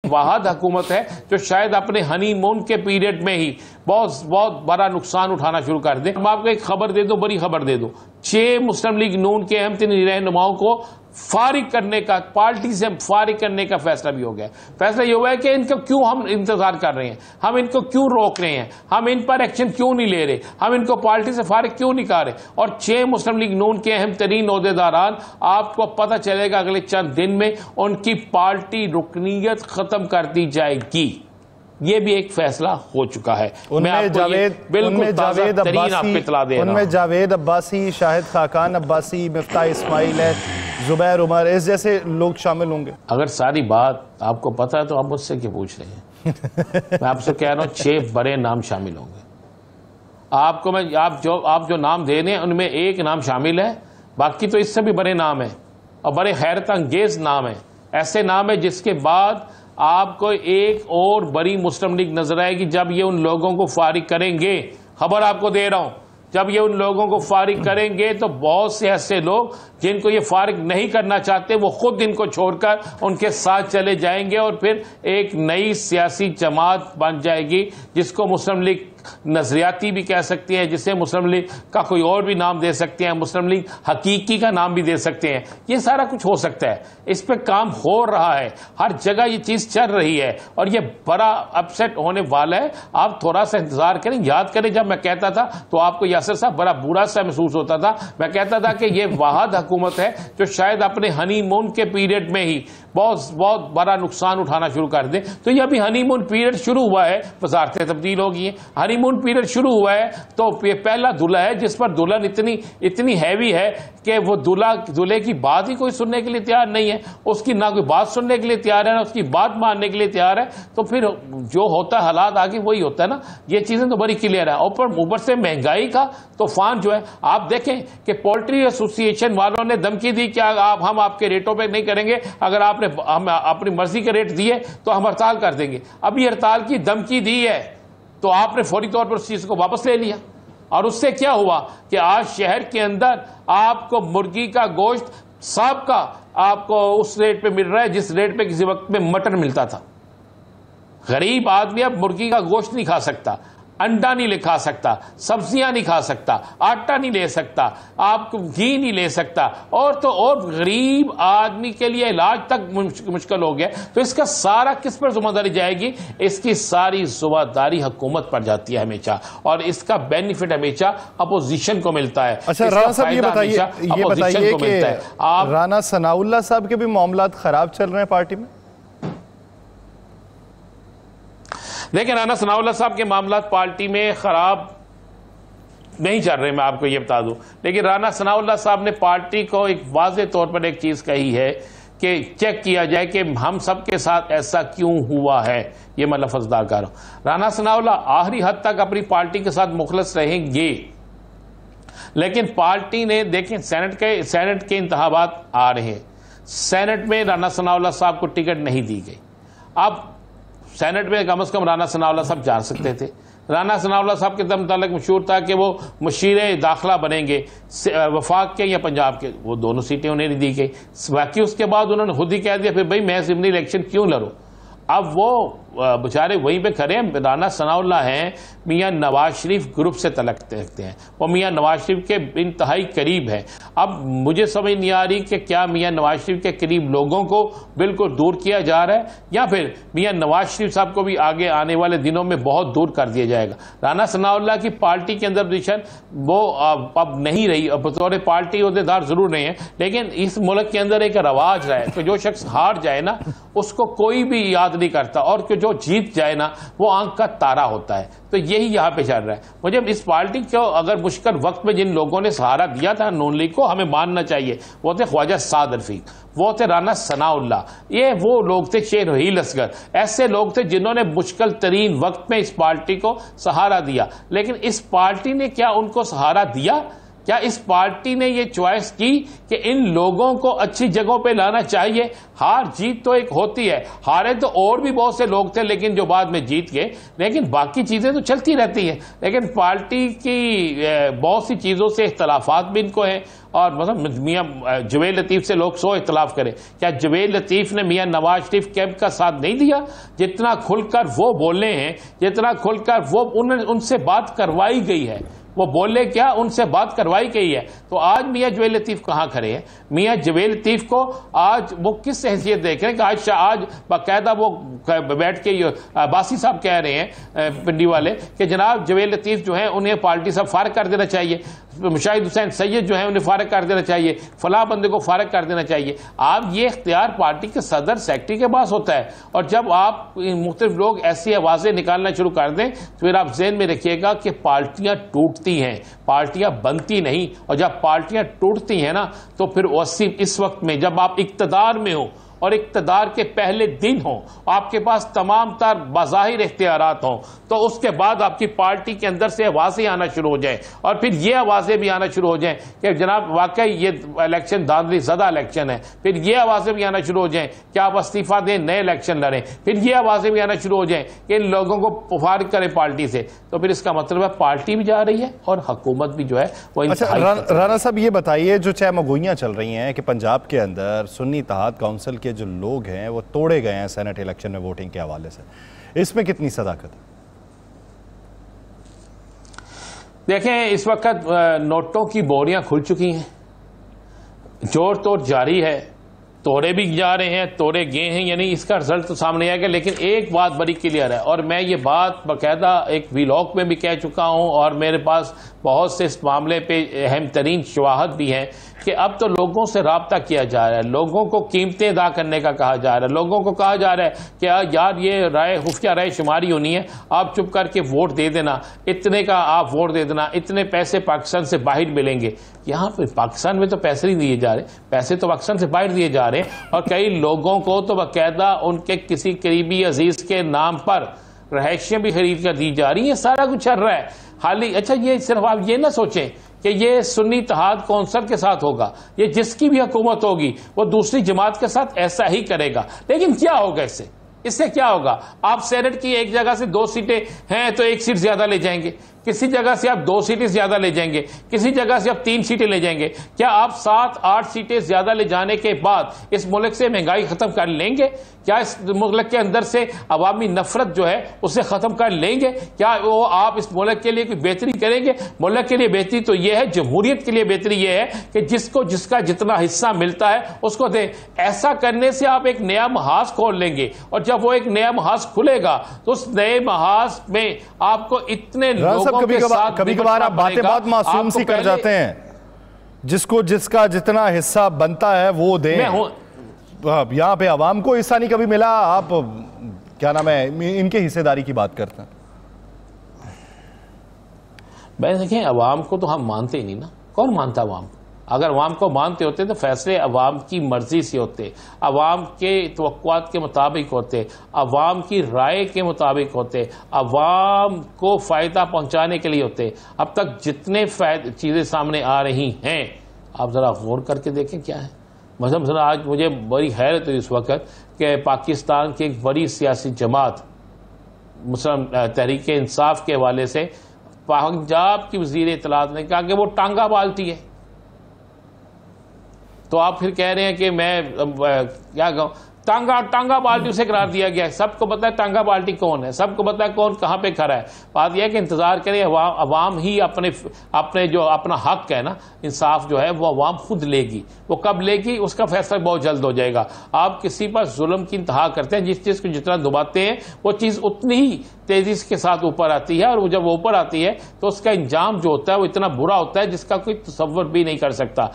वाहद हुकूमत है जो शायद अपने हनीमून के पीरियड में ही बहुत बहुत बड़ा नुकसान उठाना शुरू कर दे। मैं आपको एक खबर दे दूं, बड़ी खबर दे दूं, 6 मुस्लिम लीग नून के अहम तीन रहनुमाओं को फारिग करने का, पार्टी से फारिग करने का फैसला भी हो गया। फैसला ये हुआ है कि इनको क्यों हम इंतजार कर रहे हैं, हम इनको क्यों रोक रहे हैं, हम इन पर एक्शन क्यों नहीं ले रहे, हम इनको पार्टी से फारिग क्यों नहीं कर रहे। और 6 मुस्लिम लीग नून के अहम तरीन ओहदेदारान, आपको पता चलेगा अगले चंद दिन में उनकी पार्टी रुकनीयत खत्म कर दी जाएगी। ये भी एक फैसला हो चुका है। उनमें जावेद अब्बासी, शाहिद खाकान अब्बासी, मिफ्ताह इस्माइल है, जुबैर उमर, इस जैसे लोग शामिल होंगे। अगर सारी बात आपको पता है तो आप मुझसे क्यों पूछ रहे हैं? मैं आपसे कह रहा हूं 6 बड़े नाम शामिल होंगे। आपको मैं आप जो नाम दे रहे हैं उनमें एक नाम शामिल है, बाकी तो इससे भी बड़े नाम है और बड़े हैरत अंगेज नाम है। ऐसे नाम है जिसके बाद आपको एक और बड़ी मुस्लिम लीग नजर आएगी जब ये उन लोगों को फारिग करेंगे। खबर आपको दे रहा हूं, जब ये उन लोगों को फारिग करेंगे तो बहुत से ऐसे लोग जिनको ये फारिग नहीं करना चाहते वो खुद इनको छोड़कर उनके साथ चले जाएंगे और फिर एक नई सियासी जमात बन जाएगी जिसको मुस्लिम लीग नजरियाती भी कह सकती है, जिसे मुस्लिम लीग का कोई और भी नाम दे सकते हैं, मुस्लिम लीग हकीकी का नाम भी दे सकते हैं। ये सारा कुछ हो सकता है, इस पे काम हो रहा है, हर जगह ये चीज चल रही है और ये बड़ा अपसेट होने वाला है। आप थोड़ा सा इंतजार करें। याद करें जब मैं कहता था तो आपको यासिर साहब बड़ा बुरा सा महसूस होता था। मैं कहता था कि ये वाहद हुकूमत है जो शायद अपने हनीमून के पीरियड में ही बहुत बहुत बड़ा नुकसान उठाना शुरू कर दे। तो ये अभी हनीमून पीरियड शुरू हुआ है, वजारतें तब्दील हो गई हैं, हनीमून पीरियड शुरू हुआ है। तो ये पहला दूल्हा है जिस पर दुल्हन इतनी हैवी है कि वो दूल्हे की बात ही कोई सुनने के लिए तैयार नहीं है, उसकी ना कोई बात सुनने के लिए तैयार है ना उसकी बात मानने के लिए तैयार है। तो फिर जो होता है हालात आगे वही होता है ना। ये चीजें तो बड़ी क्लियर है। और ऊपर से महंगाई का तूफान जो है, आप देखें कि पोल्ट्री एसोसिएशन वालों ने धमकी दी कि हम आपके रेटों पे नहीं करेंगे, अगर आपने हम अपनी मर्जी के रेट दिए तो हम हड़ताल कर देंगे। अभी हड़ताल की धमकी दी है तो आपने फौरी तौर पर उस चीज को वापस ले लिया और उससे क्या हुआ कि आज शहर के अंदर आपको मुर्गी का गोश्त साहब का आपको उस रेट पे मिल रहा है जिस रेट पे किसी वक्त में मटन मिलता था। गरीब आदमी अब मुर्गी का गोश्त नहीं खा सकता, अंडा नहीं खा सकता, सब्जियां नहीं खा सकता, आटा नहीं ले सकता, आप घी नहीं ले सकता, और तो और गरीब आदमी के लिए इलाज तक मुश्किल हो गया। तो इसका सारा किस पर जिम्मेदारी जाएगी? इसकी सारी जिम्मेदारी हुकूमत पर जाती है हमेशा और इसका बेनिफिट हमेशा अपोजिशन को मिलता है। अच्छा राना साहब ये बताइए कि राना सनाउल्लाह साहब के भी मामलात खराब चल रहे हैं पार्टी में। देखिए राना सनाउल्लाह साहब के मामला पार्टी में खराब नहीं चल रहे, मैं आपको ये बता दूं। लेकिन राना सनाउल्लाह साहब ने पार्टी को एक वाज़े तौर पर एक चीज कही है कि चेक किया जाए कि हम सब के साथ ऐसा क्यों हुआ है। ये मैं लफ्ज़दार कर रहा हूं। राना सनाउल्लाह आखिरी हद तक अपनी पार्टी के साथ मुखलस रहेंगे, लेकिन पार्टी ने देखें सेनेट के इंतखाबात आ रहे हैं, सेनेट में राना सनाउल्लाह साहब को टिकट नहीं दी गई। अब सेनेट में कम से कम राना सनाउल्लाह साहब जा सकते थे। राना सनाउल्लाह साहब के दम तलक मशहूर था कि वो मुशीर दाखिला बनेंगे वफाक के या पंजाब के, वो दोनों सीटें उन्हें नहीं दी गई। बाकी उसके बाद उन्होंने खुद ही कह दिया फिर भाई मैं असेंबली इलेक्शन क्यों लड़ूं। अब वो बेचारे वहीं पे खड़े हैं। राना सनाउल्लाह हैं मियां नवाज शरीफ ग्रुप से तलक रखते हैं, वो मियां नवाज शरीफ के इंतहाई करीब है। अब मुझे समझ नहीं आ रही कि क्या मियां नवाज शरीफ के करीब लोगों को बिल्कुल दूर किया जा रहा है या फिर मियां नवाज शरीफ साहब को भी आगे आने वाले दिनों में बहुत दूर कर दिया जाएगा। राना सनाउल्लाह की पार्टी के अंदर पोजीशन वो अब नहीं रही, बतौर पार्टी अहदेदार जरूर नहीं है, लेकिन इस मुल्क के अंदर एक रवाज रहा है कि जो शख्स हार जाए ना उसको कोई भी याद नहीं करता और जो जीत जाए ना वो आंख का तारा होता है। तो यही यहां पे चल रहा है। मुझे इस पार्टी को अगर मुश्किल वक्त में जिन लोगों ने सहारा दिया था नून लीग को, हमें मानना चाहिए। वो थे ख्वाजा साद रफीक, वो थे राना सनाउल्लाह, ये वो लोग थे शेर रहील असगर, ऐसे लोग थे जिन्होंने मुश्किल तरीन वक्त में इस पार्टी को सहारा दिया। लेकिन इस पार्टी ने क्या उनको सहारा दिया? क्या इस पार्टी ने ये चॉइस की कि इन लोगों को अच्छी जगहों पे लाना चाहिए? हार जीत तो एक होती है, हारे तो और भी बहुत से लोग थे लेकिन जो बाद में जीत गए, लेकिन बाकी चीजें तो चलती रहती हैं। लेकिन पार्टी की बहुत सी चीजों से इख्तलाफात भी इनको हैं। और मतलब मियां जवेद लतीफ से लोग सो इख्तलाफ करें, क्या जवेद लतीफ ने मियां नवाज शरीफ कैंप का साथ नहीं दिया? जितना खुलकर वो बोले हैं, जितना खुलकर वो उनसे बात करवाई गई है, वो बोले क्या, उनसे बात करवाई गई है। तो आज मियां जवेद लतीफ कहां खड़े हैं? मियां जवेद लतीफ को आज वो किस हैसियत देख रहे हैं कि आज बाकायदा वो बैठ के बासी साहब कह रहे हैं पिंडी वाले कि जनाब जवेद लतीफ जो है उन्हें पार्टी से फारिग कर देना चाहिए, मुशाहिद हुसैन सैयद जो है उन्हें फारिग कर देना चाहिए, फलां बंदे को फारिग कर देना चाहिए। आप ये इख्तियार पार्टी के सदर सेक्रेटरी के पास होता है, और जब आप मुख्तलिफ लोग ऐसी आवाजें निकालना शुरू कर दें तो फिर आप ज़हन में रखिएगा कि पार्टियां टूटती हैं, पार्टियां बनती नहीं। और जब पार्टियां टूटती हैं ना, तो फिर इस वक्त में जब आप इक्तदार में हो और इक्तदार के पहले दिन हो, आपके पास तमाम तर बाज़ाहिर इख्तियारात हों, तो उसके बाद आपकी पार्टी के अंदर से आवाज़ें आना शुरू हो जाएं, और फिर ये आवाज़ें भी आना शुरू हो जाएं कि जनाब वाकई ये इलेक्शन धांधली ज़दा इलेक्शन है। फिर ये आवाज़ें भी आना शुरू हो जाएं कि आप इस्तीफ़ा दें, नए इलेक्शन लड़ें। फिर ये आवाज़ें भी आना शुरू हो जाएं कि इन लोगों को फारिग करें पार्टी से। तो फिर इसका मतलब है पार्टी भी जा रही है और हुकूमत भी जो है वो। अच्छा राना साहब, ये बताइए, जो चहमगोइयाँ चल रही हैं कि पंजाब के अंदर सुन्नी इत्तेहाद काउंसिल के जो लोग हैं वो तोड़े गए हैं सेनेट इलेक्शन में वोटिंग के हवाले से, इसमें कितनी सदाकत है? देखें, इस वक्त नोटों की बोरियां खुल चुकी हैं, जोर तोड़ जारी है, तोड़े भी जा रहे हैं, तोड़े गए हैं, यानी इसका रिजल्ट तो सामने आएगा। लेकिन एक बात बड़ी क्लियर है, और मैं ये बात बाकायदा एक व्लॉग में भी कह चुका हूं, और मेरे पास बहुत से इस मामले पे अहम तरीन शवाहद भी हैं कि अब तो लोगों से राब्ता किया जा रहा है, लोगों को कीमतें अदा करने का कहा जा रहा है, लोगों को कहा जा रहा है कि यार ये खुफिया राय शुमारी होनी है, आप चुप करके वोट दे देना, इतने का आप वोट दे देना, इतने पैसे पाकिस्तान से बाहर मिलेंगे। यहाँ पे पाकिस्तान में तो पैसे नहीं दिए जा रहे, पैसे तो पाकिस्तान से बाहर दिए जा रहे हैं, और कई लोगों को तो बाकायदा उनके किसी करीबी अजीज के नाम पर रहायशें भी खरीद कर दी जा रही है। सारा कुछ चल रहा है हाली। अच्छा, ये सिर्फ आप ये ना सोचें कि ये सुन्नी इत्तेहाद कौंसल के साथ होगा, ये जिसकी भी हुकूमत होगी वो दूसरी जमात के साथ ऐसा ही करेगा। लेकिन क्या होगा इससे क्या होगा? आप सेनेट की एक जगह से 2 सीटें हैं तो 1 सीट ज्यादा ले जाएंगे, किसी जगह से आप 2 सीटें ज्यादा ले जाएंगे, किसी जगह से आप 3 सीटें ले जाएंगे। क्या आप 7-8 सीटें ज्यादा ले जाने के बाद इस मुल्क से महंगाई खत्म कर लेंगे? क्या इस मुल्क के अंदर से अवामी नफरत जो है उसे खत्म कर लेंगे? क्या वो आप इस मुल्क के लिए कोई बेहतरी करेंगे? मुल्क के लिए बेहतरी तो यह है, जमहूरियत के लिए बेहतरी यह है कि जिसको जिसका जितना हिस्सा मिलता है उसको दे। ऐसा करने से आप एक नया महाज खोल लेंगे, और जब वो एक नया महाज खुलेगा तो उस नए महाज में आपको इतने कभी कभार आप बातें बहुत मासूम सी कर जाते हैं, जिसको जिसका जितना हिस्सा बनता है वो दे। यहाँ पे आवाम को हिस्सा नहीं कभी मिला, आप क्या नाम है इनके हिस्सेदारी की बात करते हैं। भाई देखें, अवाम को तो हम मानते ही नहीं ना, कौन मानता अवाम को? अगर अवाम को मानते होते तो फैसले अवाम की मर्जी से होते, अवाम के तवक्कुआत के मुताबिक होते, अवाम की राय के मुताबिक होते, अवाम को फ़ायदा पहुंचाने के लिए होते। अब तक जितने चीज़ें सामने आ रही हैं, आप ज़रा गौर करके देखें क्या है। मतलब आज मुझे बड़ी हैरत हुई इस वक्त कि पाकिस्तान की एक बड़ी सियासी जमात मुस्लिम तहरीक इंसाफ के हवाले से पंजाब की वज़ीर इत्तलात ने कहा कि वो टांगा बाल्टी है। तो आप फिर कह रहे हैं कि मैं क्या कहूँ, टांगा बाल्टी उसे करार दिया गया है। सबको पता है टांगा बाल्टी कौन है, सबको पता है कौन कहाँ पे खड़ा है। बात यह है कि इंतजार करें, अवाम ही अपने जो अपना हक है ना, इंसाफ जो है वो अवाम खुद लेगी। वो कब लेगी उसका फैसला बहुत जल्द हो जाएगा। आप किसी पर जुल्म की इंतहा करते हैं, जिस चीज़ को जितना दबाते हैं वो चीज़ उतनी ही तेजी के साथ ऊपर आती है, और वो जब ऊपर आती है तो उसका इंजाम जो होता है वो इतना बुरा होता है जिसका कोई तसव्वुर भी नहीं कर सकता।